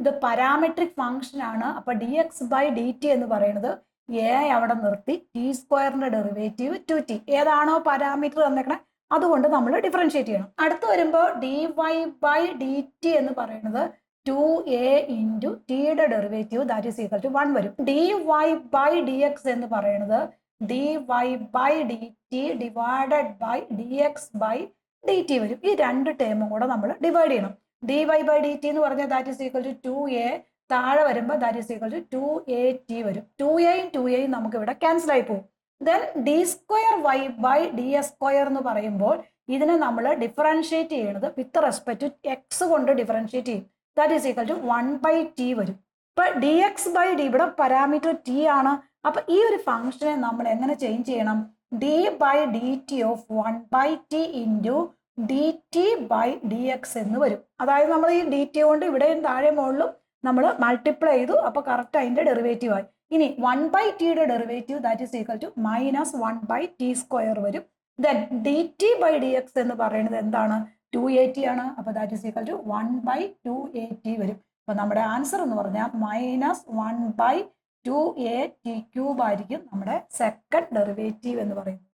ഇത് parametric function ആണ്. അപ്പൊ d x by d t എന്ന് പറയുന്നത് എ അവിടെ നിർത്തി ടി സ്ക്വയറിന്റെ ഡെറിവേറ്റീവ് 2t ഏതാണോ പാരാമീറ്റർ തന്നേക്കണേ അതുകൊണ്ട് നമ്മൾ ഡിഫറൻഷിയേറ്റ് ചെയ്യണം. അടുത്ത് വരുമ്പോൾ d y by d t എന്ന് പറയുന്നത് 2a ഇൻറ്റു ടിയുടെ derivative that is equal to 1 വരും. D y by D X എന്ന് പറയുന്നത് d y by d t divided by D x by d t വരും. ഈ രണ്ട് ടേമും കൂടെ നമ്മൾ ഡിവൈഡ് ചെയ്യണം. D y by d t എന്ന് പറഞ്ഞാൽ that is equal to 2a, താഴെ വരുമ്പോൾ that is equal to 2at വരും. 2aയും 2aയും നമുക്ക് ഇവിടെ ക്യാൻസൽ ആയി പോകും. Then d square y by d s square എന്ന് പറയുമ്പോൾ ഇതിനെ നമ്മൾ ഡിഫറൻഷിയേറ്റ് ചെയ്യുന്നത് വിത്ത് റെസ്പെക്ട് ടു എക്സ് കൊണ്ട് ഡിഫറൻഷിയേറ്റ് ചെയ്യും. That is equal to 1/t വരും. ഇപ്പൊ ഡി എക്സ് ബൈ ഡി ഇവിടെ പാരാമീറ്റർ ടി ആണ്. അപ്പൊ ഈ ഒരു ഫംഗ്ഷനെ നമ്മൾ എങ്ങനെ ചേഞ്ച് ചെയ്യണം? D by d t of 1/t into d T by D X എന്ന് വരും. അതായത് നമ്മൾ ഈ ഡി ടി കൊണ്ട് ഇവിടെയും താഴെ മുകളിലും നമ്മൾ മൾട്ടിപ്ലൈ ചെയ്തു. അപ്പൊ കറക്റ്റ് അതിന്റെ ഡെറിവേറ്റീവ് ആയി. ഇനി 1/tയുടെ derivative that is equal to minus 1/t square വരും. Then D T by D X എന്ന് പറയുന്നത് എന്താണ്? 2at ആണ്. അപ്പൊ that is equal to 1/2at വരും. അപ്പൊ നമ്മുടെ ആൻസർ എന്ന് പറഞ്ഞാൽ മൈനസ് 1/2at³ ആയിരിക്കും നമ്മുടെ സെക്കൻഡ് ഡെറിവേറ്റീവ് എന്ന് പറയുന്നത്.